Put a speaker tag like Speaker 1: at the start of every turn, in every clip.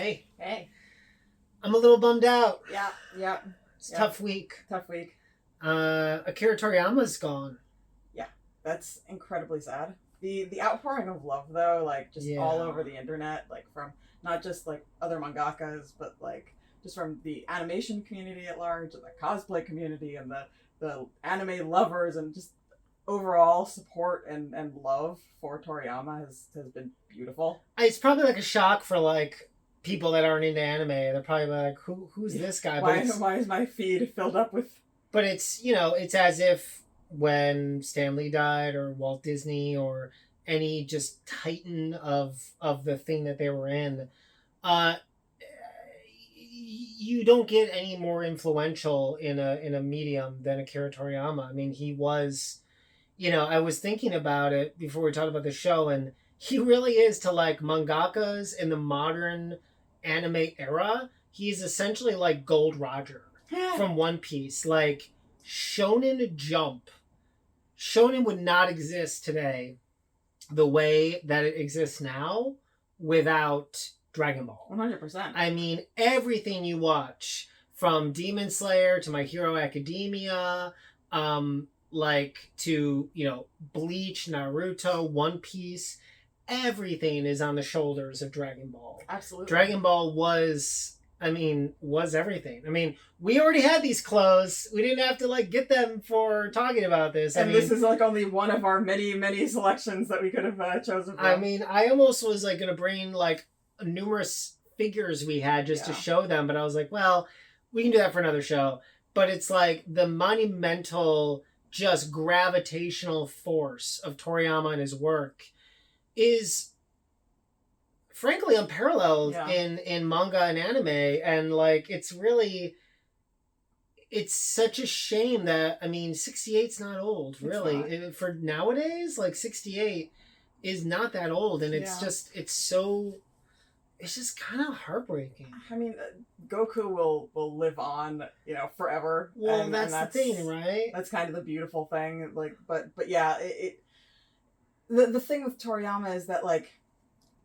Speaker 1: Hey,
Speaker 2: Hey.
Speaker 1: I'm a little bummed out.
Speaker 2: Yeah.
Speaker 1: It's a tough week.
Speaker 2: Tough week.
Speaker 1: Akira Toriyama's gone.
Speaker 2: Yeah, that's incredibly sad. The outpouring of love though, like just all over the internet, like from not just like other mangakas, but like just from the animation community at large, and the cosplay community, and the anime lovers, and just overall support and love for Toriyama has been beautiful.
Speaker 1: It's probably like a shock for like people that aren't into anime. They're probably like, who's this guy?
Speaker 2: Why is my feed filled up with?
Speaker 1: But it's it's as if when Stan Lee died, or Walt Disney, or any just titan of the thing that they were in, uh, you don't get any more influential in a medium than Akira Toriyama. I mean, he was, I was thinking about it before we talked about the show, and he really is to like mangakas in the modern anime era. He's essentially like Gold Roger from One Piece. Like Shonen Jump. Shonen would not exist today the way that it exists now without Dragon Ball.
Speaker 2: 100%.
Speaker 1: I mean, everything you watch, from Demon Slayer to My Hero Academia, like to, Bleach, Naruto, One Piece, everything is on the shoulders of Dragon Ball.
Speaker 2: Absolutely.
Speaker 1: Dragon Ball was everything. I mean, we already had these clothes. We didn't have to like get them for talking about this.
Speaker 2: This is like only one of our many, many selections that we could have chosen from.
Speaker 1: I mean, I almost was like going to bring like numerous figures we had just to show them, but I was like, well, we can do that for another show. But it's like the monumental, just gravitational force of Toriyama and his work is frankly unparalleled in manga and anime, and like it's such a shame that 68's not old, really. For nowadays, like 68 is not that old, and it's just kind of heartbreaking.
Speaker 2: I mean, Goku will live on, forever.
Speaker 1: Well, and that's the thing, right?
Speaker 2: That's kind of the beautiful thing. Like, but yeah, the thing with Toriyama is that like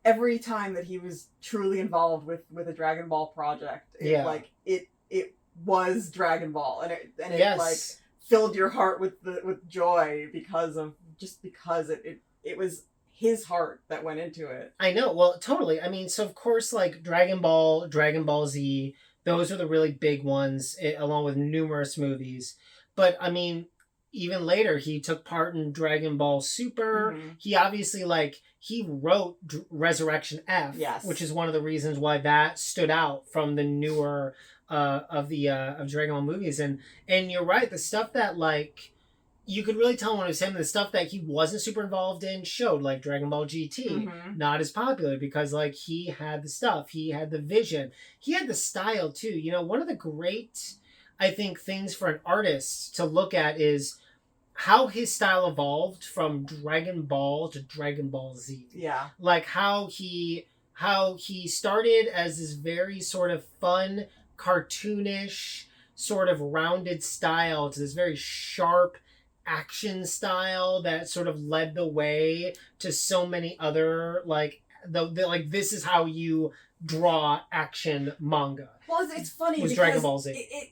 Speaker 2: every time that he was truly involved with a Dragon Ball project, it was Dragon Ball, and it like filled your heart with joy because it was his heart that went into it.
Speaker 1: I know. Well, totally. I mean, so of course, like Dragon Ball, Dragon Ball Z, those are the really big ones, along with numerous movies. But I mean, even later, he took part in Dragon Ball Super. Mm-hmm. He obviously he wrote Resurrection F, which is one of the reasons why that stood out from the newer of Dragon Ball movies. And you're right, the stuff that like you could really tell when it was him, the stuff that he wasn't super involved in showed, like Dragon Ball GT, not as popular because like he had the stuff, he had the vision, he had the style too. One of the great, I think, things for an artist to look at is how his style evolved from Dragon Ball to Dragon Ball Z.
Speaker 2: Yeah.
Speaker 1: Like how he started as this very sort of fun, cartoonish, sort of rounded style to this very sharp action style that sort of led the way to so many other like this is how you draw action manga.
Speaker 2: Well, it's funny
Speaker 1: was
Speaker 2: because
Speaker 1: Dragon Ball Z.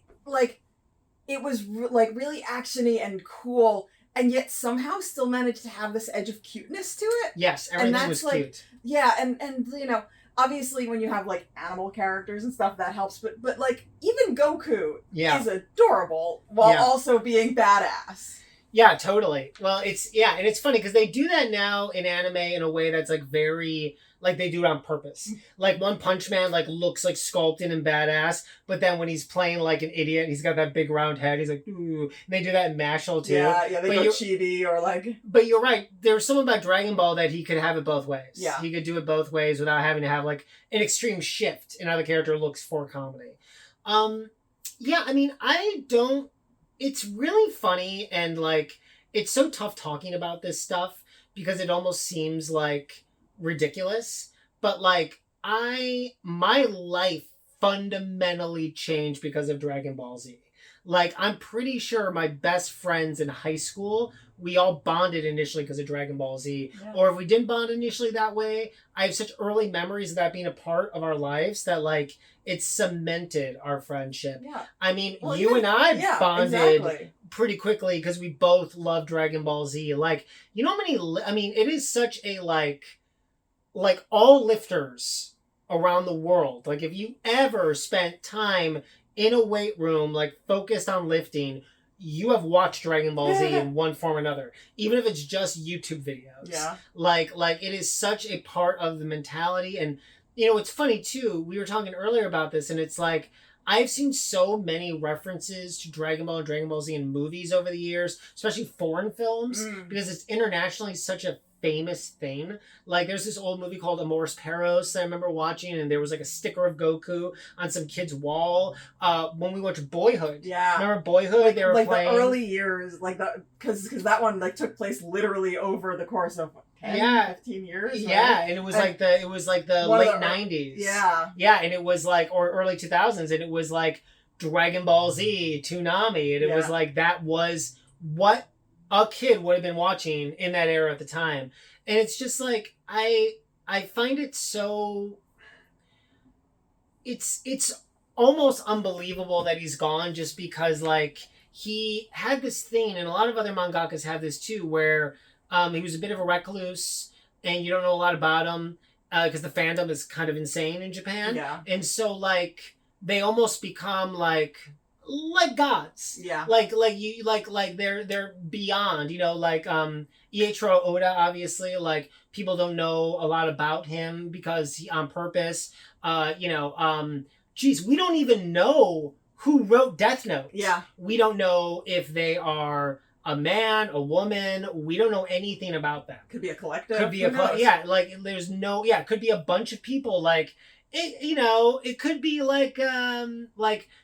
Speaker 2: It was really actiony and cool, and yet somehow still managed to have this edge of cuteness to it.
Speaker 1: Yes, everything was cute.
Speaker 2: Yeah, and obviously when you have like animal characters and stuff, that helps, but like even Goku is adorable while also being badass.
Speaker 1: Yeah, totally. Well, and it's funny because they do that now in anime in a way that's like very, like they do it on purpose. Like One Punch Man like looks like sculpted and badass, but then when he's playing like an idiot, he's got that big round head, he's like, ooh. And they do that in Mashal too.
Speaker 2: Yeah, they go chibi or like...
Speaker 1: But you're right, there's something about Dragon Ball that he could have it both ways.
Speaker 2: Yeah.
Speaker 1: He could do it both ways without having to have like an extreme shift in how the character looks for comedy. It's really funny, and like it's so tough talking about this stuff because it almost seems like ridiculous, but like my life fundamentally changed because of Dragon Ball Z. Like I'm pretty sure my best friends in high school we all bonded initially because of Dragon Ball Z.
Speaker 2: Yeah.
Speaker 1: Or if we didn't bond initially that way, I have such early memories of that being a part of our lives that, like, it cemented our friendship.
Speaker 2: Yeah.
Speaker 1: I mean, you and I bonded
Speaker 2: exactly.
Speaker 1: pretty quickly because we both love Dragon Ball Z. Like, you know how many, I mean, it is such a, like all lifters around the world, like, if you ever spent time in a weight room, like, focused on lifting, you have watched Dragon Ball Z in one form or another, even if it's just YouTube videos.
Speaker 2: Yeah.
Speaker 1: Like it is such a part of the mentality. And, you know, it's funny too, we were talking earlier about this, and it's like, I've seen so many references to Dragon Ball and Dragon Ball Z in movies over the years, especially foreign films, because it's internationally such a famous thing. Like, there's this old movie called Amores Perros that I remember watching, and there was like a sticker of Goku on some kid's wall. When we watched Boyhood, remember Boyhood?
Speaker 2: Like,
Speaker 1: they were playing
Speaker 2: the early years, like because that one like took place literally over the course of 10, 15 years. Right?
Speaker 1: Yeah, and it was like the late 90s. Yeah, and it was like, or early 2000s, and it was like Dragon Ball Z, Toonami, and it was like, that was what a kid would have been watching in that era at the time. And it's just like, I find it so, it's almost unbelievable that he's gone, just because, like, he had this thing, and a lot of other mangakas have this too, where he was a bit of a recluse and you don't know a lot about him because the fandom is kind of insane in Japan.
Speaker 2: Yeah.
Speaker 1: And so, like, they almost become like gods.
Speaker 2: Yeah.
Speaker 1: Like they're beyond, you know, like Eiichiro Oda, obviously, like, people don't know a lot about him because he, on purpose, geez, we don't even know who wrote Death Note.
Speaker 2: Yeah.
Speaker 1: We don't know if they are a man, a woman. We don't know anything about them.
Speaker 2: Could be a collective.
Speaker 1: Could be like, there's no, could be a bunch of people, like, it, you know, it could be like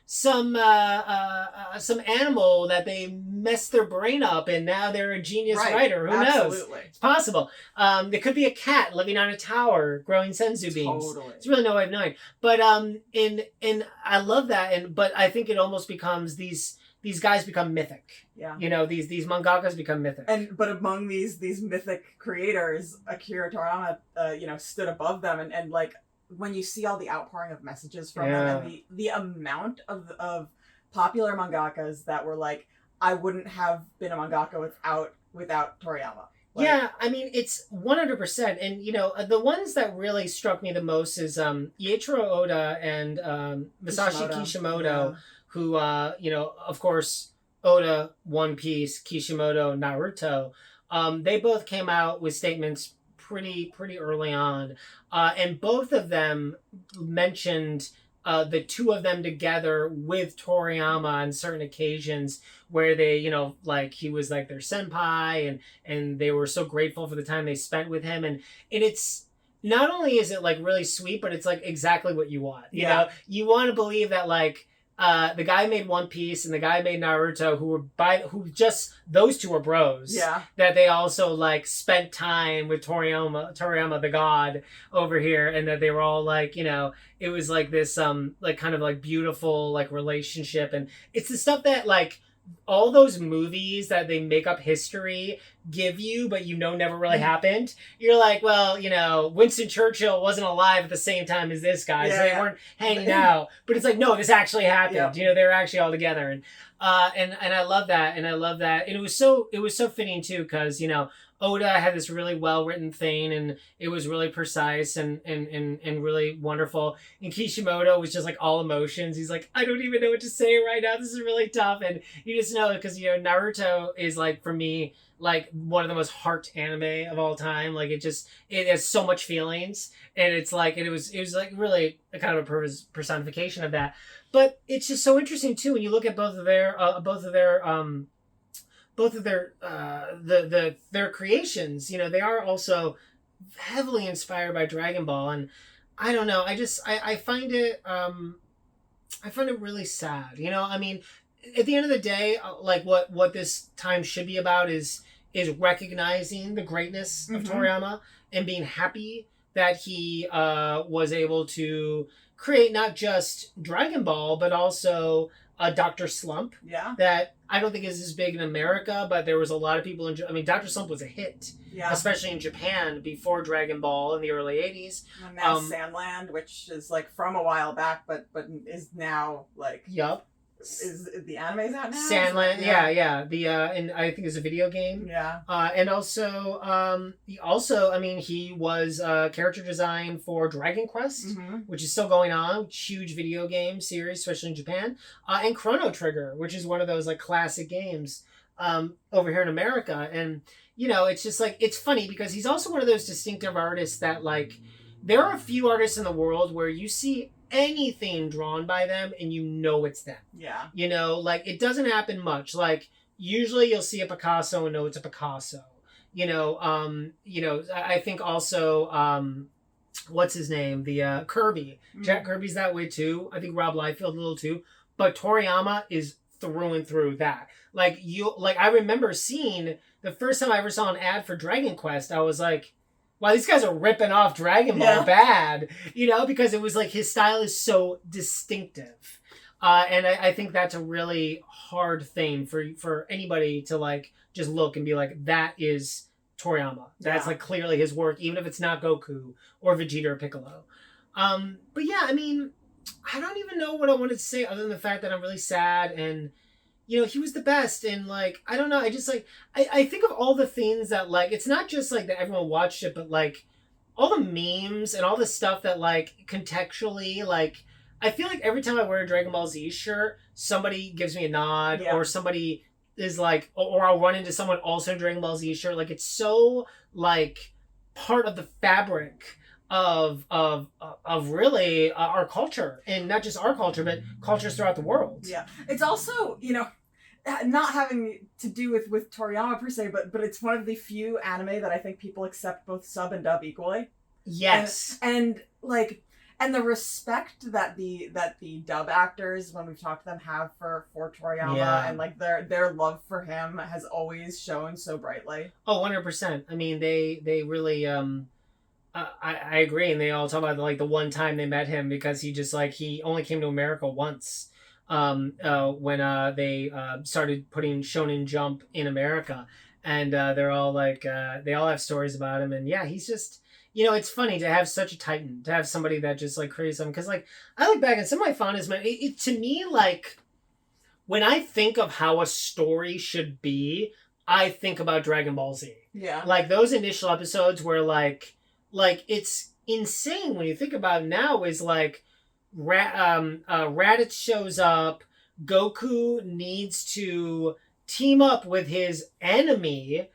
Speaker 1: some animal that they messed their brain up and now they're a genius writer. Who knows? It's possible. There could be a cat living on a tower growing senzu beans.
Speaker 2: Totally.
Speaker 1: It's really no way of knowing. But and I love that. But I think it almost becomes these guys become mythic.
Speaker 2: Yeah.
Speaker 1: You know, these mangakas become mythic.
Speaker 2: But among these mythic creators, Akira Toriyama, stood above them, and like, when you see all the outpouring of messages from them, and the amount of popular mangakas that were like, I wouldn't have been a mangaka without Toriyama. Like,
Speaker 1: yeah, I mean, it's 100%. And, you know, the ones that really struck me the most is Eiichiro Oda and Masashi Kishimoto, who, of course, Oda, One Piece, Kishimoto, Naruto. They both came out with statements pretty early on. And both of them mentioned the two of them together with Toriyama on certain occasions where they, you know, like, he was like their senpai, and they were so grateful for the time they spent with him. And it's, not only is it like really sweet, but it's like exactly what you want. You know, you want to believe that, like, the guy made One Piece and the guy made Naruto, who just, those two are bros.
Speaker 2: Yeah.
Speaker 1: That they also, like, spent time with Toriyama the god over here, and that they were all, like, you know, it was like this like, kind of like beautiful, like, relationship. And it's the stuff that, like, all those movies that they make up history give you, but you know never really happened. You're like, well, you know, Winston Churchill wasn't alive at the same time as this guy, so they weren't hanging out. But it's like, no, this actually happened. Yeah. You know, they were actually all together, and I love that, and it was so fitting too, because, you know, Oda had this really well-written thing, and it was really precise and really wonderful. And Kishimoto was just like all emotions. He's like, I don't even know what to say right now. This is really tough. And you just know, because, you know, Naruto is, like, for me, like, one of the most heart anime of all time. Like, it has so much feelings, and it's like, and it was like really a kind of a personification of that. But it's just so interesting too when you look at both of their creations. You know, they are also heavily inspired by Dragon Ball, and I don't know, I find it really sad. You know, I mean, at the end of the day, like, what this time should be about is recognizing the greatness of Toriyama and being happy that he was able to create not just Dragon Ball, but also Dr. Slump.
Speaker 2: Yeah.
Speaker 1: That I don't think is as big in America, but there was a lot of people in. I mean, Dr. Slump was a hit,
Speaker 2: yeah,
Speaker 1: especially in Japan before Dragon Ball in the early '80s.
Speaker 2: And now Sandland, which is like from a while back, but is now like.
Speaker 1: Yup.
Speaker 2: Is the anime's out now?
Speaker 1: Sandland, yeah. The and I think it's a video game.
Speaker 2: Yeah.
Speaker 1: And also, I mean, he was character design for Dragon Quest, which is still going on, huge video game series, especially in Japan, and Chrono Trigger, which is one of those like classic games over here in America. And you know, it's just like it's funny because he's also one of those distinctive artists that like there are a few artists in the world where you see anything drawn by them and you know it's them.
Speaker 2: Yeah.
Speaker 1: You know, like it doesn't happen much. Like usually you'll see a Picasso and know it's a Picasso. You know, I think also what's his name? The Kirby. Jack Kirby's that way too. I think Rob Liefeld a little too. But Toriyama is through and through that. Like I remember seeing the first time I ever saw an ad for Dragon Quest, I was like, wow, these guys are ripping off Dragon Ball bad, you know, because it was like his style is so distinctive. And I think that's a really hard thing for anybody to like just look and be like, that is Toriyama. That's like clearly his work, even if it's not Goku or Vegeta or Piccolo. But yeah, I mean, I don't even know what I wanted to say other than the fact that I'm really sad and you know, he was the best. And like, I don't know. I just like, I think of all the things that like, it's not just like that everyone watched it, but like all the memes and all the stuff that like contextually, like, I feel like every time I wear a Dragon Ball Z shirt, somebody gives me a nod or somebody is like, or I'll run into someone also in Dragon Ball Z shirt. Like it's so like part of the fabric of really our culture, and not just our culture, but cultures throughout the world.
Speaker 2: Yeah. It's also, you know, not having to do with Toriyama per se, but it's one of the few anime that I think people accept both sub and dub equally.
Speaker 1: Yes.
Speaker 2: And like, and the respect that the dub actors, when we've talked to them, have for Toriyama and like their love for him has always shown so brightly.
Speaker 1: Oh, 100%. I mean, they really I agree, and they all talk about like the one time they met him because he just like he only came to America once. When they started putting Shonen Jump in America, and they're all like they all have stories about him, and yeah, he's just, you know, it's funny to have such a titan, to have somebody that just like creates them, because like I look back and some of my fondest to me, like when I think of how a story should be, I think about Dragon Ball Z.
Speaker 2: Yeah,
Speaker 1: like those initial episodes where like it's insane when you think about it now, is like Raditz shows up, Goku needs to team up with his enemy,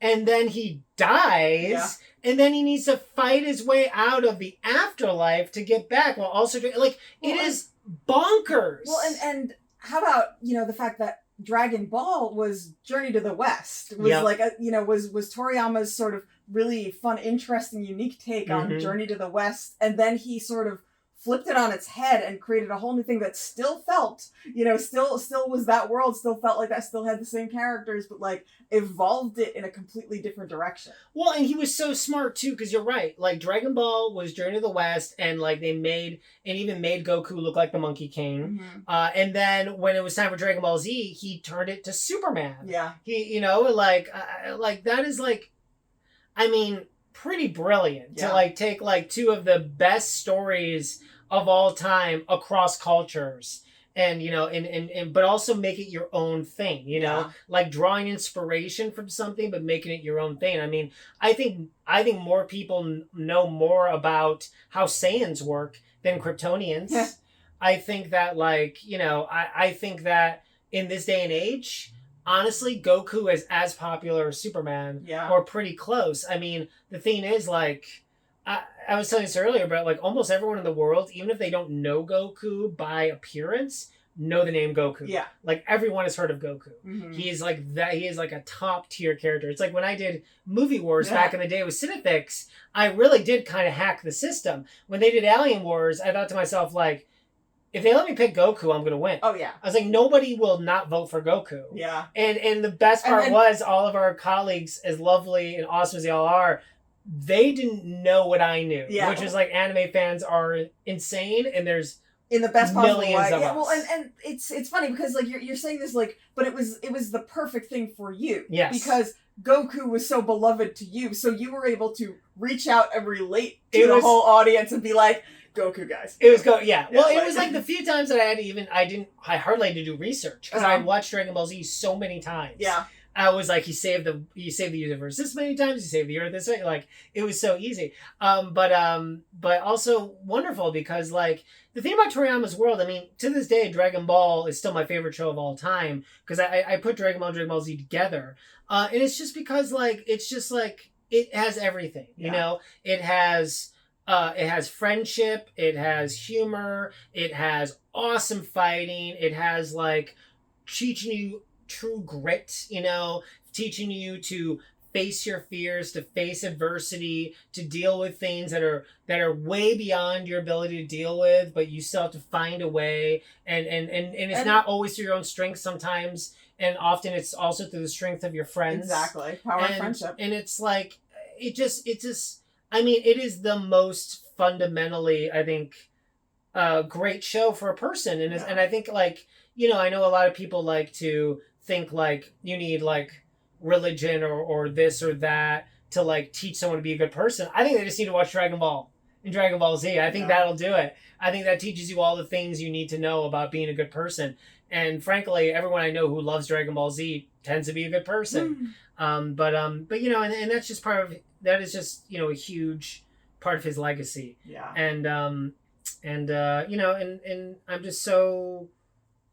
Speaker 1: and then he dies, and then he needs to fight his way out of the afterlife to get back, while also like it is bonkers.
Speaker 2: Well, and how about, you know, the fact that Dragon Ball was Journey to the West, was like a, you know, was Toriyama's sort of really fun, interesting, unique take on Journey to the West, and then he sort of flipped it on its head and created a whole new thing that still felt, you know, still was that world, still felt like that, still had the same characters, but like evolved it in a completely different direction.
Speaker 1: Well, and he was so smart too, because you're right. Like Dragon Ball was Journey to the West, and like they even made Goku look like the Monkey King. And then when it was time for Dragon Ball Z, he turned it to Superman.
Speaker 2: Yeah,
Speaker 1: he, you know, like that is like, I mean, pretty brilliant to like take like two of the best stories of all time across cultures, and you know, and but also make it your own thing, you know, like drawing inspiration from something but making it your own thing. I mean, I think more people know more about how Saiyans work than Kryptonians. I think that, like, you know, I think that in this day and age, honestly, Goku is as popular as Superman, or pretty close. I mean, the thing is, like, I was telling this earlier, but like almost everyone in the world, even if they don't know Goku by appearance, know the name Goku.
Speaker 2: Yeah.
Speaker 1: Like everyone has heard of Goku. He is like that. He is like a top tier character. It's like when I did Movie Wars back in the day with Cinefix, I really did kind of hack the system. When they did Alien Wars, I thought to myself, like, if they let me pick Goku, I'm going to win.
Speaker 2: Oh, yeah.
Speaker 1: I was like, nobody will not vote for Goku.
Speaker 2: Yeah.
Speaker 1: And the best part was all of our colleagues, as lovely and awesome as they all are, they didn't know what I knew,
Speaker 2: Yeah.
Speaker 1: which is like anime fans are insane, and there's
Speaker 2: in the best possible way.
Speaker 1: millions of
Speaker 2: Yeah,
Speaker 1: us.
Speaker 2: well, and it's funny because like you're saying this like, but it was the perfect thing for you.
Speaker 1: Yes.
Speaker 2: Because Goku was so beloved to you, so you were able to reach out and relate to the whole audience and be like, Goku guys.
Speaker 1: It was yeah. Well, it was like the few times that I hardly had to do research because I watched Dragon Ball Z so many times.
Speaker 2: Yeah.
Speaker 1: I was like, he saved the universe this many times, he saved the earth this way. Like, it was so easy. But also wonderful because like the thing about Toriyama's world, I mean, to this day, Dragon Ball is still my favorite show of all time because I put Dragon Ball and Dragon Ball Z together. And it's just because like it's just like it has everything. You know, it has friendship, it has humor, it has awesome fighting, it has like teaching you true grit, you know, teaching you to face your fears, to face adversity, to deal with things that are way beyond your ability to deal with, but you still have to find a way. And it's not always through your own strength sometimes, and often it's also through the strength of your friends.
Speaker 2: Exactly. Power of friendship.
Speaker 1: And it's like it just I mean, it is the most fundamentally, I think, great show for a person. And I think like, you know, I know a lot of people like to think like you need like religion or this or that to like teach someone to be a good person. I think they just need to watch Dragon Ball and Dragon Ball Z. I think that'll do it. I think that teaches you all the things you need to know about being a good person. And frankly, everyone I know who loves Dragon Ball Z tends to be a good person. But you know, and that's just that is just, you know, a huge part of his legacy.
Speaker 2: Yeah.
Speaker 1: And you know, and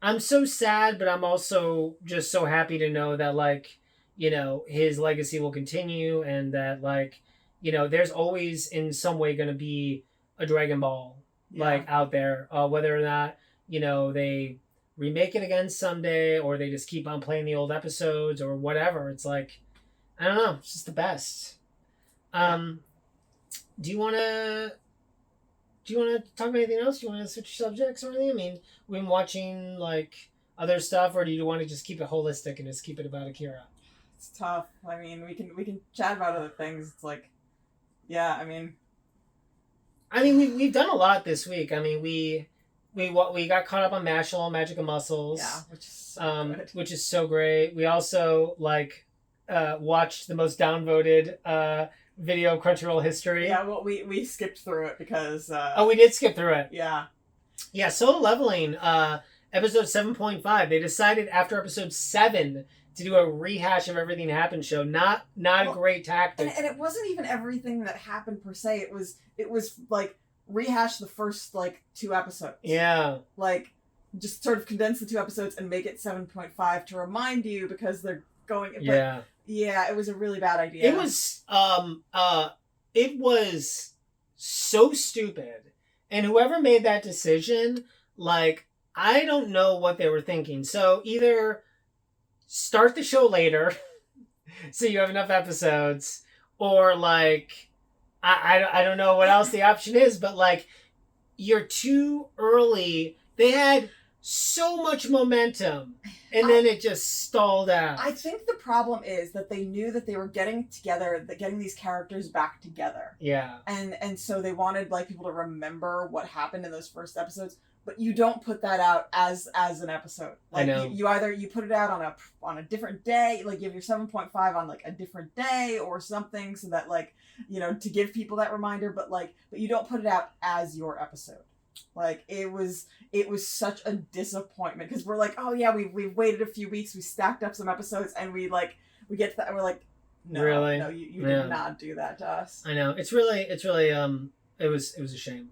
Speaker 1: I'm so sad, but I'm also just so happy to know that, like, you know, his legacy will continue and that, like, you know, there's always in some way going to be a Dragon Ball, like, out there, whether or not, you know, they remake it again someday or they just keep on playing the old episodes or whatever. It's like, I don't know. It's just the best. Do you want to talk about anything else? Do you want to switch subjects or anything? I mean, we've been watching like other stuff, or do you want to just keep it holistic and just keep it about Akira?
Speaker 2: It's tough. I mean, we can chat about other things. It's like, yeah. I mean,
Speaker 1: we've done a lot this week. I mean, we got caught up on Mashal, Magic of Muscles.
Speaker 2: Yeah, which is so good.
Speaker 1: Which is so great. We also like watched the most downvoted video of Crunchyroll history.
Speaker 2: Yeah, well, we skipped through it because...
Speaker 1: we did skip through it.
Speaker 2: Yeah.
Speaker 1: Yeah, Solo Leveling, episode 7.5. They decided after episode 7 to do a rehash of everything that happened show. Not a great tactic.
Speaker 2: And it wasn't even everything that happened per se. It was like rehash the first like 2 episodes.
Speaker 1: Yeah.
Speaker 2: Like just sort of condense the 2 episodes and make it 7.5 to remind you because they're going...
Speaker 1: Yeah.
Speaker 2: Yeah, it was a really bad idea.
Speaker 1: It was so stupid. And whoever made that decision, like, I don't know what they were thinking. So either start the show later so you have enough episodes, or like I don't know what else the option is, but like you're too early. They had so much momentum and then it just stalled out.
Speaker 2: I think the problem is that they knew that they were getting these characters back together.
Speaker 1: Yeah.
Speaker 2: And so they wanted like people to remember what happened in those first episodes, but you don't put that out as an episode. Like,
Speaker 1: I know.
Speaker 2: You either you put it out on a different day, like you have your 7.5 on like a different day or something, so that like, you know, to give people that reminder, but you don't put it out as your episode. Like it was such a disappointment because we're like, oh yeah, we've waited a few weeks, we stacked up some episodes, and we get to that and we're like, no,
Speaker 1: really?
Speaker 2: No, you did not do that to us.
Speaker 1: I know. It's really it was a shame.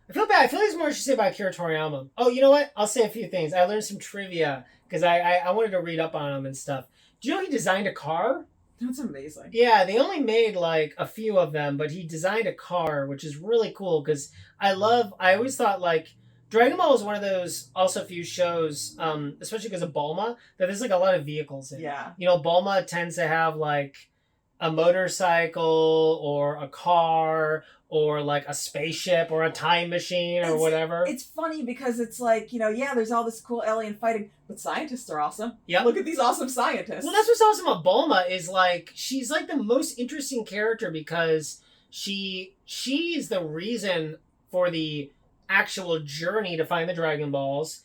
Speaker 1: I feel bad. I feel like there's more to say about Akira Toriyama. Oh, you know what? I'll say a few things. I learned some trivia because I wanted to read up on him and stuff. Do you know he designed a car?
Speaker 2: That's amazing.
Speaker 1: Yeah, they only made like a few of them, but he designed a car, which is really cool because I always thought like Dragon Ball was one of those also few shows, especially because of Bulma, that there's like a lot of vehicles in.
Speaker 2: Yeah.
Speaker 1: You know, Bulma tends to have like a motorcycle or a car or like a spaceship or a time machine or whatever.
Speaker 2: It's funny because it's like, yeah, there's all this cool alien fighting, but scientists are awesome.
Speaker 1: Yeah.
Speaker 2: Look at these awesome scientists.
Speaker 1: Well, that's what's awesome about Bulma is like she's like the most interesting character because she's the reason for the actual journey to find the Dragon Balls.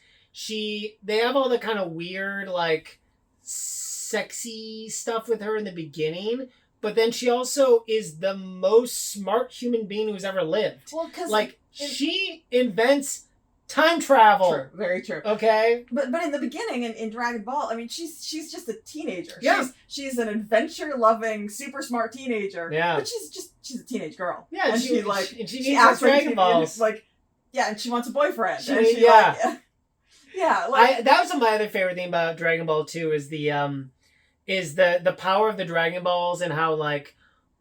Speaker 1: They have all the kind of weird like sexy stuff with her in the beginning. But then she also is the most smart human being who's ever lived.
Speaker 2: Well, because
Speaker 1: like she invents time travel.
Speaker 2: True, very true.
Speaker 1: Okay,
Speaker 2: but in the beginning in Dragon Ball, I mean, she's just a teenager.
Speaker 1: Yeah,
Speaker 2: she's an adventure loving, super smart teenager.
Speaker 1: Yeah,
Speaker 2: but she's a teenage girl.
Speaker 1: Yeah,
Speaker 2: and
Speaker 1: she
Speaker 2: she
Speaker 1: acts like Dragon Balls.
Speaker 2: Like, yeah, and she wants a boyfriend.
Speaker 1: Yeah,
Speaker 2: that
Speaker 1: was my other favorite thing about Dragon Ball 2 is the power of the Dragon Balls and how like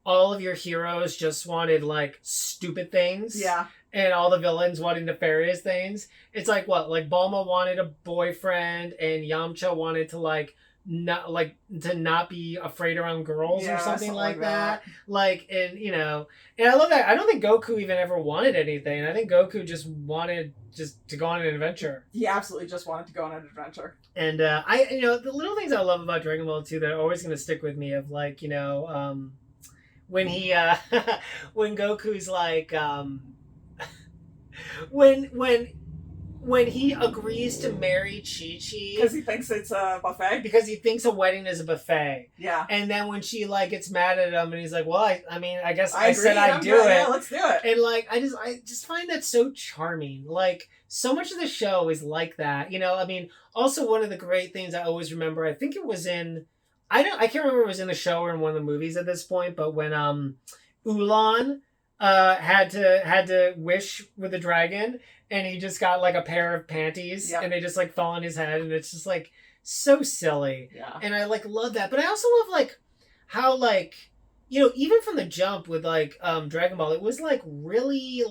Speaker 1: all of your heroes just wanted like stupid things.
Speaker 2: Yeah.
Speaker 1: And all the villains wanted nefarious things. It's like what? Like Bulma wanted a boyfriend and Yamcha wanted to not be afraid around girls or something like that. Like, and and I love that. I don't think Goku even ever wanted anything. I think Goku just wanted to go on an adventure.
Speaker 2: He absolutely just wanted to go on an adventure.
Speaker 1: And the little things I love about Dragon Ball 2 that are always going to stick with me of like, when he when Goku's like when he agrees to marry Chi-Chi
Speaker 2: because he thinks it's a buffet,
Speaker 1: because he thinks a wedding is a buffet.
Speaker 2: Yeah.
Speaker 1: And then when she like gets mad at him and he's like, well, I mean I guess
Speaker 2: I
Speaker 1: said I'd do it.
Speaker 2: Yeah, let's do it.
Speaker 1: And like I just find that so charming. Like so much of the show is like that. I mean, also one of the great things I always remember, I think it was in I can't remember if it was in the show or in one of the movies at this point, but when Ulan had to wish with the dragon, and he just got like a pair of panties, and they just like fall on his head, and it's just like so silly.
Speaker 2: Yeah.
Speaker 1: And I like love that, but I also love like how like even from the jump with like Dragon Ball, it was like really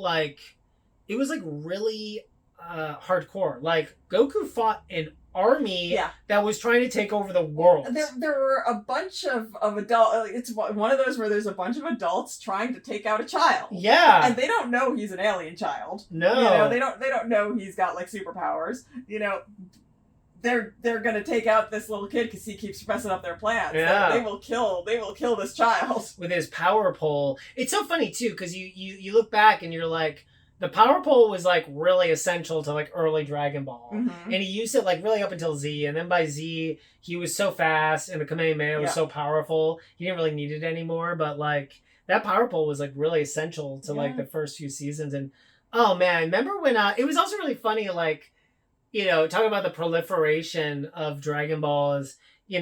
Speaker 1: hardcore. Like Goku fought an army that was trying to take over the world.
Speaker 2: There were a bunch of adult. It's one of those where there's a bunch of adults trying to take out a child.
Speaker 1: Yeah,
Speaker 2: and they don't know he's an alien child.
Speaker 1: No,
Speaker 2: they don't know he's got like superpowers. They're gonna take out this little kid because he keeps messing up their plans.
Speaker 1: Yeah,
Speaker 2: they will kill this child
Speaker 1: with his power pole. It's so funny too because you look back and you're like, the power pole was like really essential to like early Dragon Ball.
Speaker 2: Mm-hmm.
Speaker 1: And he used it like really up until Z, and then by Z he was so fast and the Kamehameha was so powerful he didn't really need it anymore. But like that power pole was like really essential to like the first few seasons. And oh man, I remember when it was also really funny, like talking about the proliferation of Dragon Balls. We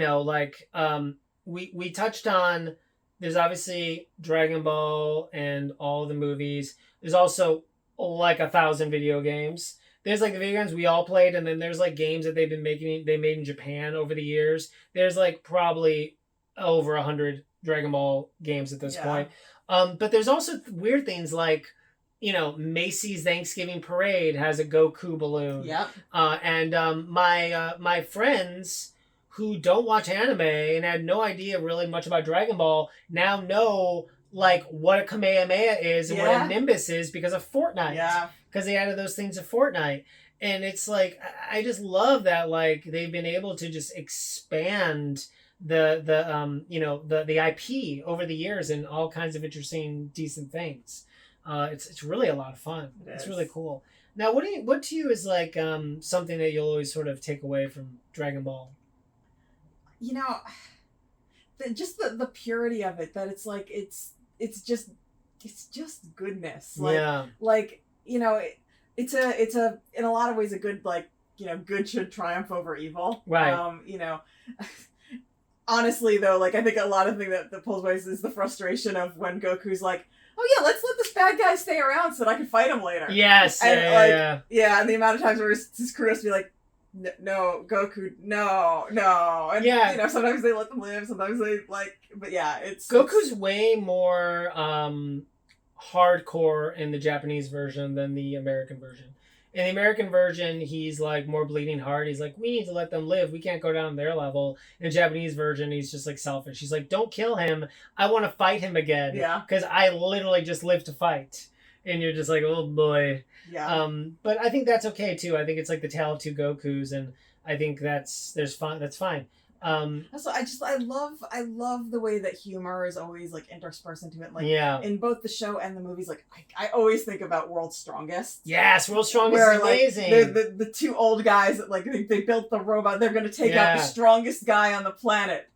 Speaker 1: touched on, there's obviously Dragon Ball and all the movies. There's also like 1,000 video games. There's like the video games we all played, and then there's like games that they made in Japan over the years. There's like probably over 100 Dragon Ball games at this point. But there's also weird things like, Macy's Thanksgiving Parade has a Goku balloon.
Speaker 2: Yep.
Speaker 1: And my friends who don't watch anime and had no idea really much about Dragon Ball now know like what a Kamehameha is and what a Nimbus is because of Fortnite.
Speaker 2: Yeah.
Speaker 1: Because they added those things to Fortnite. And it's like, I just love that like they've been able to just expand the IP over the years and all kinds of interesting, decent things. It's really a lot of fun. It's really cool. Now, what to you is like something that you'll always sort of take away from Dragon Ball?
Speaker 2: Just the purity of it, that it's like it's just goodness. It's a in a lot of ways a good good should triumph over evil.
Speaker 1: Right.
Speaker 2: Honestly though, like I think a lot of thing that pulls away is the frustration of when Goku's like, oh yeah, let's let this bad guy stay around so that I can fight him later.
Speaker 1: Yes.
Speaker 2: And and the amount of times where his crew has to be like, no, Goku, no. And sometimes they let them live, sometimes they but Goku's
Speaker 1: way more hardcore in the Japanese version than the American version. In the American version, he's like more bleeding heart. He's like, we need to let them live. We can't go down their level. In the Japanese version, he's just like selfish. He's like, don't kill him. I want to fight him again
Speaker 2: Yeah.
Speaker 1: because I literally just live to fight. And you're just like, oh boy.
Speaker 2: Yeah.
Speaker 1: But I think that's okay too. I think it's like the tale of two Gokus, and I think that's fine.
Speaker 2: Also, I love the way that humor is always like interspersed into it. Like
Speaker 1: Yeah.
Speaker 2: in both the show and the movies, like I always think about World's Strongest.
Speaker 1: Yes, World's Strongest
Speaker 2: where,
Speaker 1: is
Speaker 2: like,
Speaker 1: amazing.
Speaker 2: the two old guys that like they built the robot. They're gonna take out the strongest guy on the planet.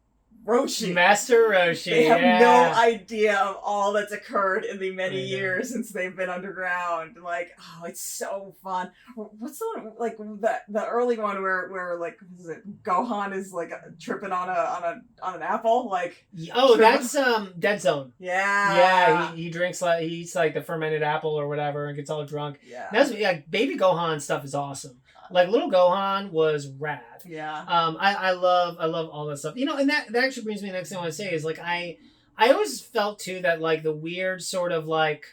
Speaker 2: Roshi.
Speaker 1: Master Roshi.
Speaker 2: They have no idea of all that's occurred in the many years since they've been underground. Like, oh, it's so fun. What's the one, like the early one where like, what is it? Gohan is like tripping on an apple, like.
Speaker 1: Oh, that's Dead Zone.
Speaker 2: Yeah.
Speaker 1: Yeah, he drinks he eats like the fermented apple or whatever and gets all drunk.
Speaker 2: Yeah.
Speaker 1: That's like Baby Gohan stuff is awesome. Like little Gohan was rad.
Speaker 2: Yeah.
Speaker 1: I love all that stuff. And that actually brings me to the next thing I want to say is like I always felt too that like the weird sort of like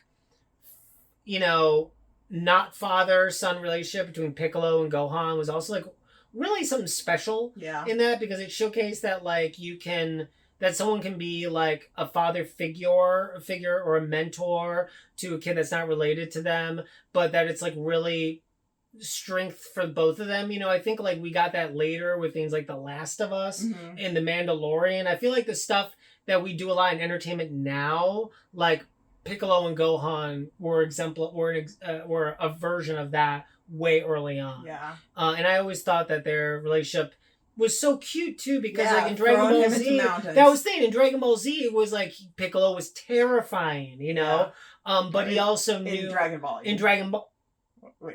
Speaker 1: not father son relationship between Piccolo and Gohan was also like really something special.
Speaker 2: Yeah.
Speaker 1: In that because it showcased that like that someone can be like a father figure or a mentor to a kid that's not related to them, but that it's like really strength for both of them. I think like we got that later with things like The Last of Us and The Mandalorian. I feel like the stuff that we do a lot in entertainment now, like Piccolo and Gohan were were a version of that way early on.
Speaker 2: Yeah.
Speaker 1: And I always thought that their relationship was so cute too because like in Dragon Ball Z, that was thing in Dragon Ball Z it was like Piccolo was terrifying, but he also knew
Speaker 2: in Dragon Ball.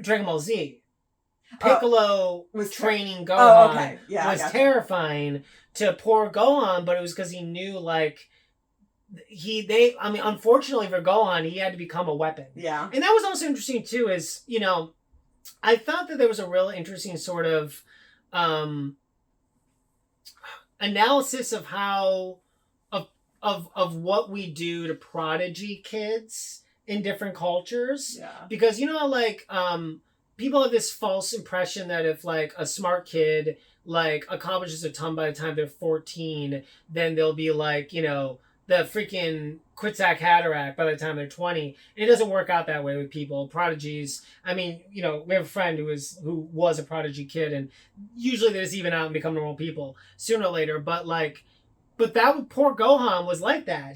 Speaker 1: Dragon Ball Z. Piccolo was training Gohan.
Speaker 2: Oh, okay. Yeah,
Speaker 1: was terrifying to poor Gohan, but it was because he knew like unfortunately for Gohan, he had to become a weapon.
Speaker 2: Yeah.
Speaker 1: And that was also interesting too, is I thought that there was a real interesting sort of analysis of how of what we do to prodigy kids in different cultures.
Speaker 2: Yeah.
Speaker 1: Because like people have this false impression that if like a smart kid like accomplishes a ton by the time they're 14, then they'll be like, the freaking Quetzalcoatl Haderach by the time they're 20. And it doesn't work out that way with people. Prodigies. I mean, we have a friend who was a prodigy kid, and usually they just even out and become normal people sooner or later. But that poor Gohan was like that.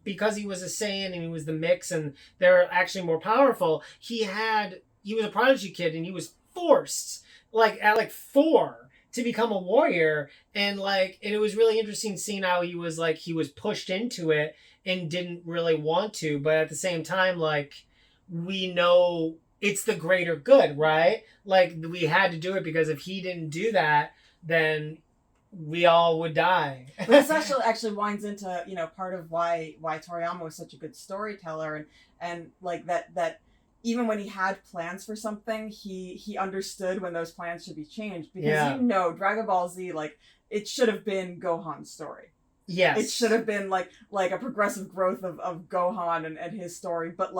Speaker 1: Because he was a Saiyan and he was the mix and they're actually more powerful. He was a prodigy kid and he was forced at 4 to become a warrior. And it was really interesting seeing how he was pushed into it and didn't really want to. But at the same time, we know it's the greater good, right? We had to do it because if he didn't do that, then we all would die.
Speaker 2: This actually winds into part of why Toriyama was such a good storyteller and that even when he had plans for something, he understood when those plans should be changed because Dragon Ball Z it should have been Gohan's story.
Speaker 1: Yes,
Speaker 2: it should have been like a progressive growth of Gohan and his story, but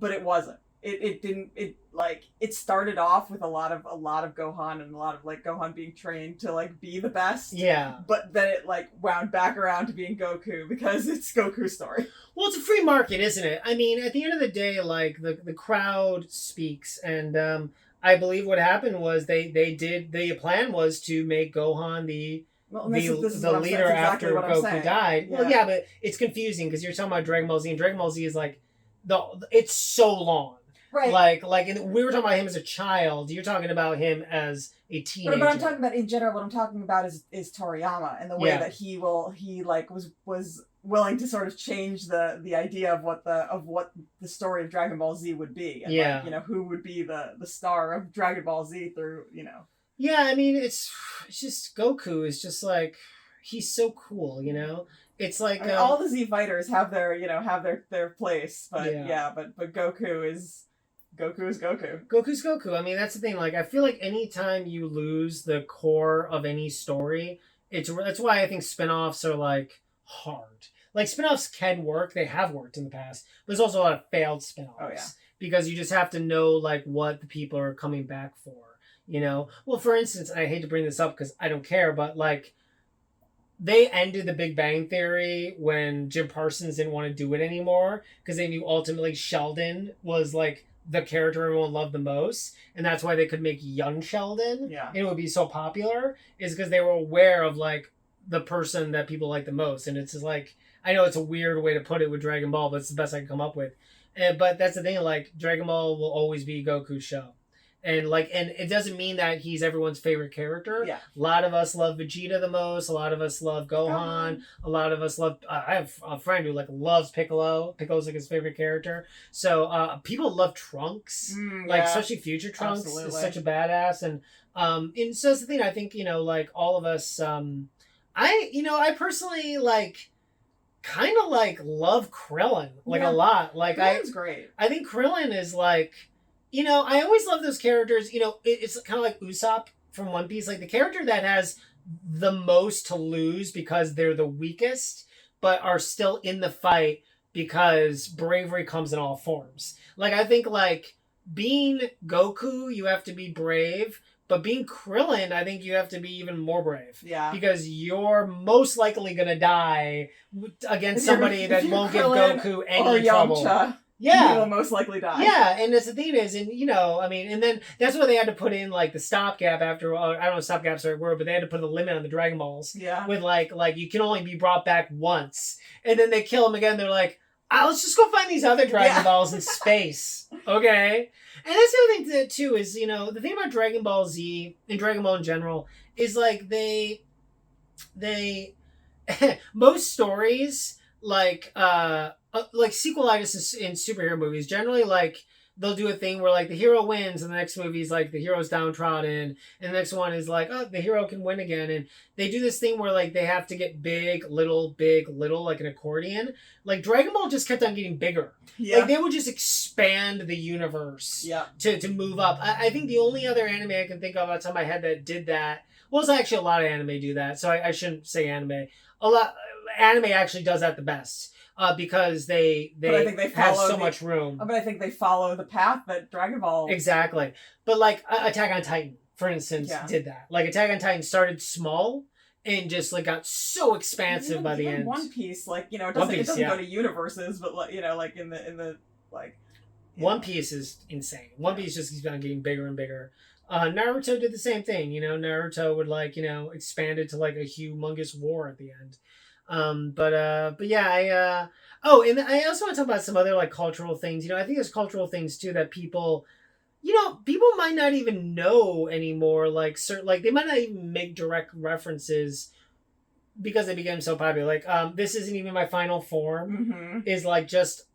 Speaker 2: it wasn't. It didn't. It started off with a lot of Gohan and a lot of Gohan being trained to be the best.
Speaker 1: Yeah.
Speaker 2: But then it wound back around to being Goku because it's Goku's story.
Speaker 1: Well, it's a free market, isn't it? I mean, at the end of the day, the crowd speaks, and I believe what happened was the plan was to make Gohan the leader after Goku died. Yeah. Well, yeah, but it's confusing because you're talking about Dragon Ball Z, and Dragon Ball Z is it's so long.
Speaker 2: Right.
Speaker 1: We were talking about him as a child. You're talking about him as a teenager.
Speaker 2: But I'm talking about in general. What I'm talking about is Toriyama and the way that he was willing to sort of change the idea of what the story of Dragon Ball Z would be. And who would be the star of Dragon Ball Z through.
Speaker 1: Yeah, I mean it's just Goku is just he's so cool, It's
Speaker 2: all the Z fighters have their place, but but Goku is Goku.
Speaker 1: Goku's Goku. I mean, that's the thing. I feel like anytime you lose the core of any story, that's why I think spinoffs are hard. Spinoffs can work. They have worked in the past. But there's also a lot of failed spinoffs.
Speaker 2: Oh yeah.
Speaker 1: because you just have to know like what the people are coming back for. Well, for instance, I hate to bring this up because I don't care, but like they ended the Big Bang Theory when Jim Parsons didn't want to do it anymore because they knew ultimately Sheldon was like the character everyone loved the most, and that's why they could make young Sheldon.
Speaker 2: Yeah.
Speaker 1: And it would be so popular is because they were aware of like the person that people like the most, and it's just like I know it's a weird way to put it with Dragon Ball, but it's the best I can come up with. But that's the thing, like Dragon Ball will always be Goku's show. And it doesn't mean that he's everyone's favorite character.
Speaker 2: Yeah.
Speaker 1: A lot of us love Vegeta the most. A lot of us love Gohan. A lot of us love. I have a friend who like loves Piccolo. Piccolo's like his favorite character. So people love Trunks, especially Future Trunks is such a badass. And so that's the thing. I think like all of us. I personally like kind of like love Krillin like a lot. Like
Speaker 2: Krillin's great.
Speaker 1: I think Krillin is like. I always love those characters. It's kind of like Usopp from One Piece. Like the character that has the most to lose because they're the weakest, but are still in the fight because bravery comes in all forms. Like I think like being Goku, you have to be brave. But being Krillin, I think you have to be even more brave.
Speaker 2: Yeah.
Speaker 1: Because you're most likely going to die against somebody that won't give Goku any trouble.
Speaker 2: Yamcha.
Speaker 1: Yeah.
Speaker 2: He will most likely die.
Speaker 1: Yeah, and that's the thing is, and and then that's why they had to put in like the stopgap after, I don't know if stopgap's the right word, but they had to put a limit on the Dragon Balls.
Speaker 2: Yeah.
Speaker 1: With like you can only be brought back once. And then they kill him again, they're like, let's just go find these other Dragon Balls in space. Okay? And that's the other thing that, too, is, the thing about Dragon Ball Z, and Dragon Ball in general, is like they most stories, like sequelitis in superhero movies, generally like they'll do a thing where like the hero wins and the next movie is like the hero's downtrodden and the next one is like, oh, the hero can win again. And they do this thing where like they have to get big, little, like an accordion. Like Dragon Ball just kept on getting bigger.
Speaker 2: Yeah.
Speaker 1: Like they would just expand the universe to move up. I think the only other anime I can think of off the top of my head that did that, well, it's actually a lot of anime do that, so I shouldn't say anime. Anime actually does that the best. Because they have so much room.
Speaker 2: But I think they follow the path that Dragon Ball...
Speaker 1: Exactly. But like Attack on Titan, for instance, did that. Like Attack on Titan started small and just like got so expansive by the end.
Speaker 2: One Piece, like, it doesn't go to universes, but like, like in the like...
Speaker 1: One Piece is insane. One Piece just keeps on getting bigger and bigger. Naruto did the same thing. Naruto would like, expand it to like a humongous war at the end. But yeah, and I also want to talk about some other like cultural things. I think there's cultural things too that people might not even know anymore. Like they might not even make direct references because they became so popular. Like, this isn't even my final form is like just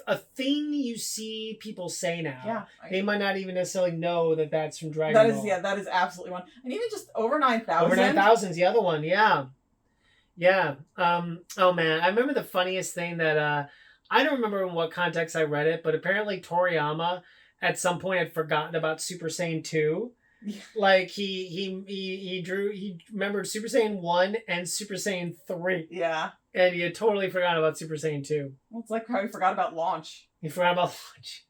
Speaker 1: a thing you see people say now.
Speaker 2: Yeah.
Speaker 1: They might not even necessarily know that that's from Dragon Ball.
Speaker 2: That is absolutely one. And even just Over 9,000.
Speaker 1: Over 9,000 is the other one, yeah. Yeah. Oh man, I remember the funniest thing that I don't remember in what context I read it, but apparently Toriyama at some point had forgotten about Super Saiyan 2. Yeah. Like he remembered Super Saiyan 1 and Super Saiyan 3.
Speaker 2: Yeah.
Speaker 1: And he had totally forgotten about Super Saiyan 2.
Speaker 2: Well, it's like how he forgot about Launch.
Speaker 1: He forgot about Launch.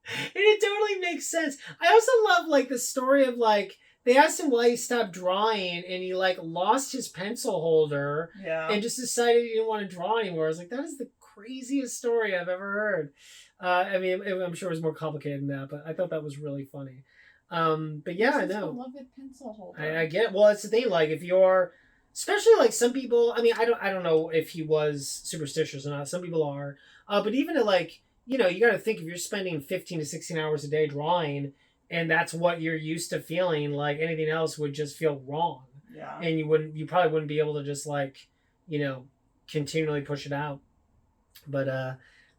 Speaker 1: And it totally makes sense. I also love like the story of like they asked him why he stopped drawing, and he like lost his pencil holder, and just decided he didn't want to draw anymore. I was like, that is the craziest story I've ever heard. I mean, I'm sure it was more complicated than that, but I thought that was really funny. But yeah, I know.
Speaker 2: Beloved pencil holder.
Speaker 1: I get. Well, it's the thing. Like, if you're, especially like some people. I mean, I don't know if he was superstitious or not. Some people are. But even at like, you got to think if you're spending 15 to 16 hours a day drawing. And that's what you're used to feeling. Like anything else would just feel wrong.
Speaker 2: Yeah.
Speaker 1: And you probably wouldn't be able to just like, continually push it out. But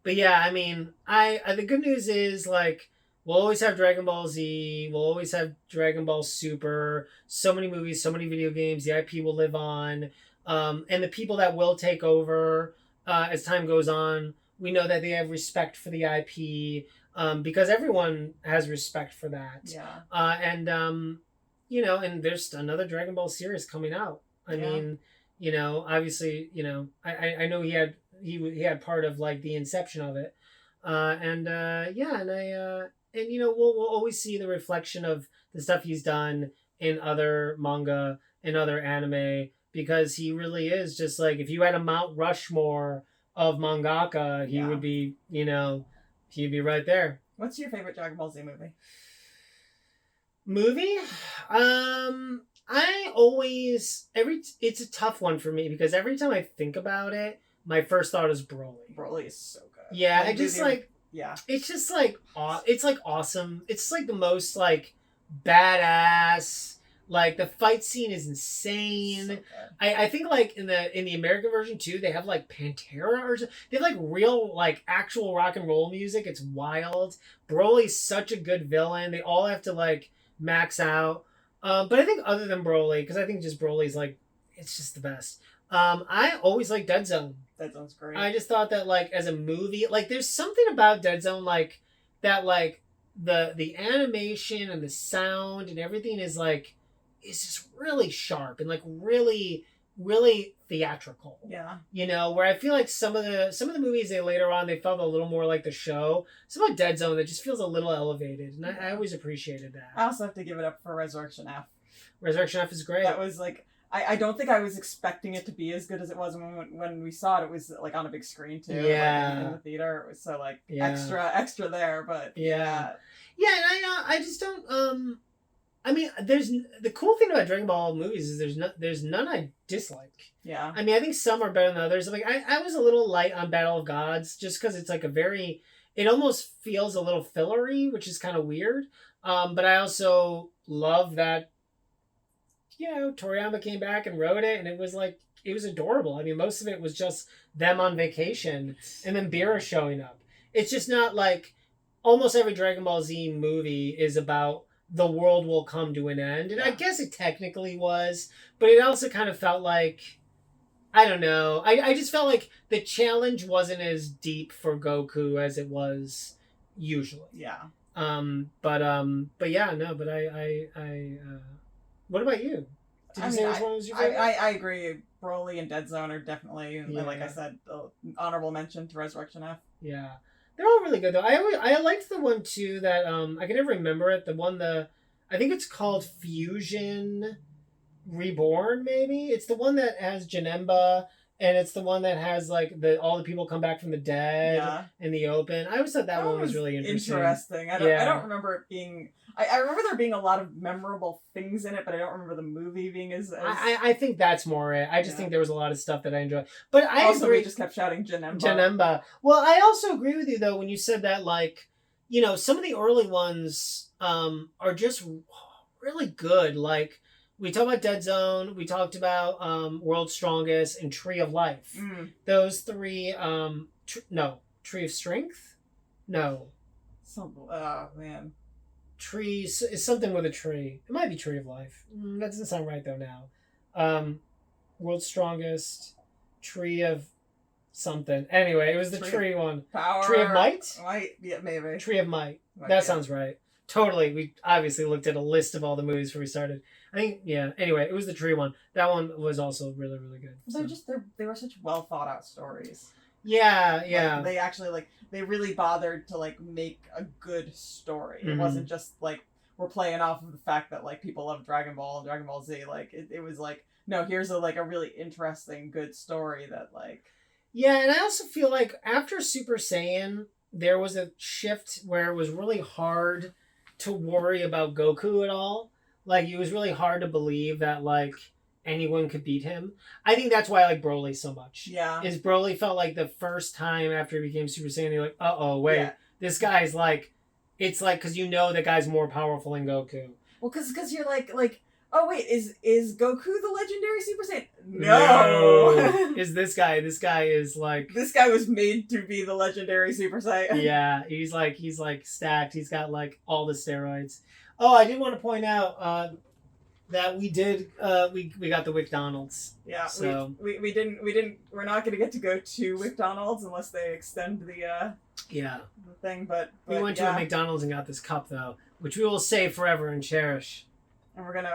Speaker 1: yeah, I mean, the good news is like, we'll always have Dragon Ball Z. We'll always have Dragon Ball Super. So many movies, so many video games. The IP will live on. And the people that will take over as time goes on, we know that they have respect for the IP. Because everyone has respect for that.
Speaker 2: Yeah.
Speaker 1: And there's another Dragon Ball series coming out. I mean, obviously, I know he had part of like the inception of it. Yeah, and we'll always see the reflection of the stuff he's done in other manga and other anime, because he really is just like, if you had a Mount Rushmore of mangaka, he would be, he'd be right there.
Speaker 2: What's your favorite Dragon Ball Z movie?
Speaker 1: Movie? I always it's a tough one for me, because every time I think about it, my first thought is Broly.
Speaker 2: Broly is so good.
Speaker 1: Yeah, I just like,
Speaker 2: yeah.
Speaker 1: It's just like it's like awesome. It's like the most like badass. Like the fight scene is insane. So I think like in the American version too, they have like Pantera or something. They have like real like actual rock and roll music. It's wild. Broly's such a good villain. They all have to like max out. But I think other than Broly, because I think just Broly's like, it's just the best. I always like Dead Zone.
Speaker 2: Dead Zone's great.
Speaker 1: I just thought that like as a movie, like there's something about Dead Zone like that, like the animation and the sound and everything is like, is just really sharp and like really really theatrical.
Speaker 2: Yeah.
Speaker 1: Where I feel like some of the movies they later on they felt a little more like the show. Some about Dead Zone that just feels a little elevated, and I always appreciated that.
Speaker 2: I also have to give it up for Resurrection F.
Speaker 1: Resurrection F is great.
Speaker 2: That was like, I don't think I was expecting it to be as good as it was when we saw it. It was like on a big screen too.
Speaker 1: Yeah.
Speaker 2: Like, in the theater. It was so like extra there, but
Speaker 1: yeah. Yeah, and I just don't I mean, there's the cool thing about Dragon Ball movies is there's none I dislike.
Speaker 2: Yeah.
Speaker 1: I mean, I think some are better than others. Like I was a little light on Battle of Gods just because it's like it almost feels a little fillery, which is kind of weird. But I also love that, Toriyama came back and wrote it, and it was adorable. I mean, most of it was just them on vacation and then Beerus showing up. It's just not like almost every Dragon Ball Z movie is about the world will come to an end. And I guess it technically was, but it also kind of felt like, I don't know. I just felt like the challenge wasn't as deep for Goku as it was usually.
Speaker 2: Yeah.
Speaker 1: But yeah, no, but what about you? Did you say which one was your favorite?
Speaker 2: I agree. Broly and Dead Zone are definitely, like I said, honorable mention to Resurrection F.
Speaker 1: Yeah. They're all really good though. I liked the one too that I can never remember it. The one I think it's called Fusion Reborn, maybe. It's the one that has Janemba, and it's the one that has like all the people come back from the dead in the open. I always thought that one was really interesting.
Speaker 2: I don't remember it being. I remember there being a lot of memorable things in it, but I don't remember the movie being as...
Speaker 1: I think that's more it. I just think there was a lot of stuff that I enjoyed. But I
Speaker 2: also,
Speaker 1: agree.
Speaker 2: We just kept shouting Janemba.
Speaker 1: Janemba. Well, I also agree with you, though, when you said that, like, some of the early ones are just really good. Like, we talked about Dead Zone, we talked about World's Strongest, and Tree of Life. Those three, Tree of Strength? No.
Speaker 2: Oh, man.
Speaker 1: Trees is something with a tree. It might be Tree of Life. That doesn't sound right though now. World's Strongest, Tree of something. Anyway, it was the tree one.
Speaker 2: Power.
Speaker 1: Tree of Might?
Speaker 2: Yeah, maybe.
Speaker 1: Tree of Might. That sounds right. Totally. We obviously looked at a list of all the movies before we started. I think, yeah. Anyway, it was the tree one. That one was also really, really good.
Speaker 2: They were such well thought out stories.
Speaker 1: Yeah.
Speaker 2: Like, they actually they really bothered to make a good story. It wasn't just we're playing off of the fact that people love Dragon Ball and Dragon Ball Z. It was no, here's a really interesting good story that
Speaker 1: Yeah, and I also feel like after Super Saiyan there was a shift where it was really hard to worry about Goku at all. It was really hard to believe that anyone could beat him. I think that's why I like Broly so much.
Speaker 2: Yeah.
Speaker 1: Is Broly felt like the first time after he became Super Saiyan, you're like, uh-oh, wait. This guy's it's because the guy's more powerful than Goku.
Speaker 2: Well, because you're oh wait, is Goku the legendary Super Saiyan? No.
Speaker 1: Is this guy. This guy is
Speaker 2: This guy was made to be the legendary Super Saiyan.
Speaker 1: Yeah, he's stacked. He's got all the steroids. Oh, I did want to point out that we did we got the McDonald's.
Speaker 2: Yeah,
Speaker 1: so
Speaker 2: we're not gonna get to go to McDonald's unless they extend the thing, but
Speaker 1: we went to a McDonald's and got this cup though, which we will save forever and cherish.
Speaker 2: And we're gonna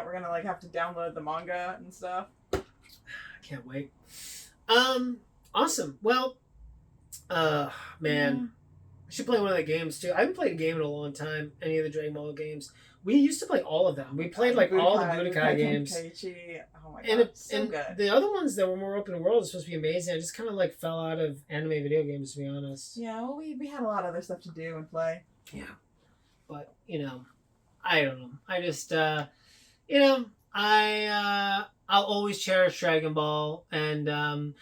Speaker 2: have to download the manga and stuff.
Speaker 1: I can't wait. Awesome. Well, man. I should play one of the games too. I haven't played a game in a long time. Any of the Dragon Ball games. We used to play all of them. We played like all the Budokai games.
Speaker 2: Tenkaichi. Oh my
Speaker 1: And
Speaker 2: god, so good.
Speaker 1: the other ones that were more open world are supposed to be amazing. I just kind of like fell out of anime video games, to be honest.
Speaker 2: Yeah, well, we had a lot of other stuff to do and play.
Speaker 1: Yeah, but I don't know. I just you know, I'll always cherish Dragon Ball, and one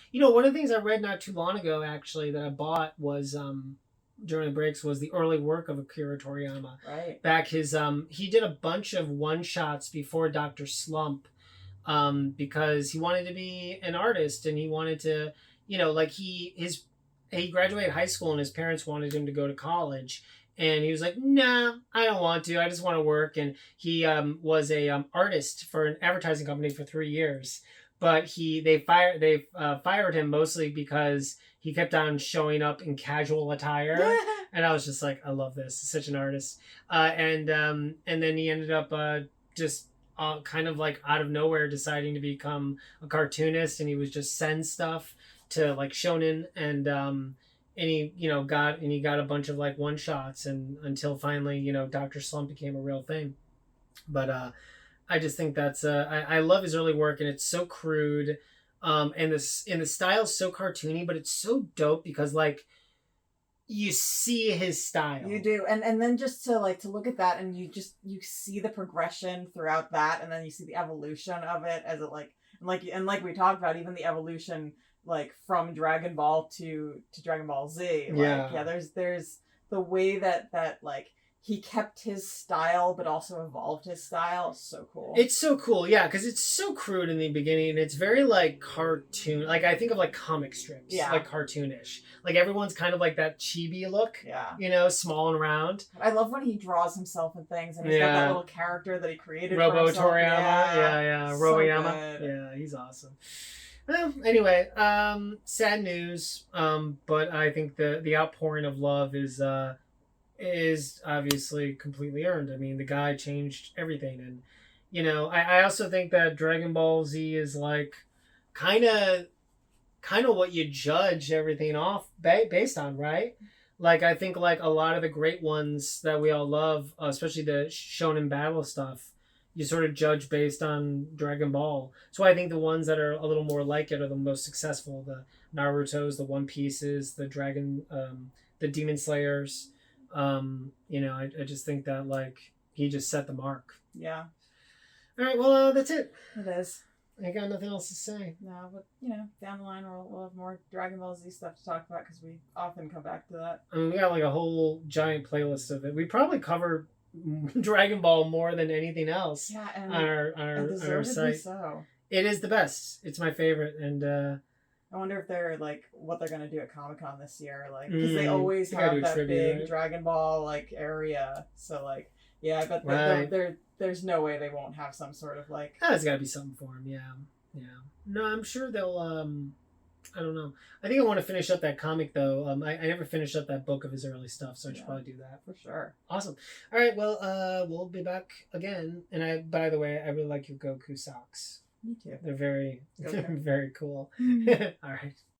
Speaker 1: of the things I read not too long ago actually that I bought was during the breaks was the early work of Akira Toriyama.
Speaker 2: Right.
Speaker 1: Back his he did a bunch of one shots before Doctor Slump, because he wanted to be an artist and he wanted to, like he graduated high school and his parents wanted him to go to college. And he was like, "Nah, I don't want to. I just want to work." And he was a artist for an advertising company for 3 years, but they fired him mostly because he kept on showing up in casual attire, and I was just like, "I love this. He's such an artist." And then he ended up just kind of like out of nowhere deciding to become a cartoonist, and he was just send stuff to like Shonen and he got a bunch of like one shots and until finally Dr. Slump became a real thing. But I just think that's I love his early work, and it's so crude, and the style's so cartoony, but it's so dope because like you see his style.
Speaker 2: You do, and then just to look at that, and you see the progression throughout that, and then you see the evolution of it as it like we talked about, even the evolution like from Dragon Ball to Dragon Ball Z. There's the way that like he kept his style but also evolved his style. It's so cool.
Speaker 1: It's so cool, yeah, because it's so crude in the beginning, and it's very like cartoon. Like I think of like comic strips, like cartoonish. Like everyone's kind of like that chibi look, small and round.
Speaker 2: I love when he draws himself in things, and he's got that little character that he created.
Speaker 1: Robo
Speaker 2: for himself.
Speaker 1: Toriyama,
Speaker 2: So
Speaker 1: Roboyama,
Speaker 2: good.
Speaker 1: yeah, he's awesome. Well, anyway, sad news. But I think the outpouring of love is obviously completely earned. I mean, the guy changed everything, and I also think that Dragon Ball Z is like kind of what you judge everything off based on, right? Like I think like a lot of the great ones that we all love, especially the shonen battle stuff, you sort of judge based on Dragon Ball. So I think the ones that are a little more like it are the most successful. The Naruto's, the One Pieces, the the Demon Slayers. I just think that like he just set the mark.
Speaker 2: Yeah.
Speaker 1: All right. Well, that's it.
Speaker 2: It is.
Speaker 1: I got nothing else to say.
Speaker 2: No, but down the line we'll have more Dragon Ball Z stuff to talk about because we often come back to that.
Speaker 1: I mean, we got like a whole giant playlist of it. We probably cover Dragon Ball more than anything else.
Speaker 2: Yeah, and
Speaker 1: on our site.
Speaker 2: So.
Speaker 1: It is the best. It's my favorite, and
Speaker 2: I wonder if they're like what they're gonna do at Comic-Con this year, like because they always have that big right? Dragon Ball like area. So like, yeah, I bet there's no way they won't have some sort of like.
Speaker 1: There's got to be something for them. Yeah. No, I'm sure they'll. I don't know. I think I want to finish up that comic though. I never finished up that book of his early stuff, so I should probably do that
Speaker 2: for sure.
Speaker 1: Awesome. All right. Well, we'll be back again. And by the way, I really like your Goku socks.
Speaker 2: Me too.
Speaker 1: They're very, very cool. All right.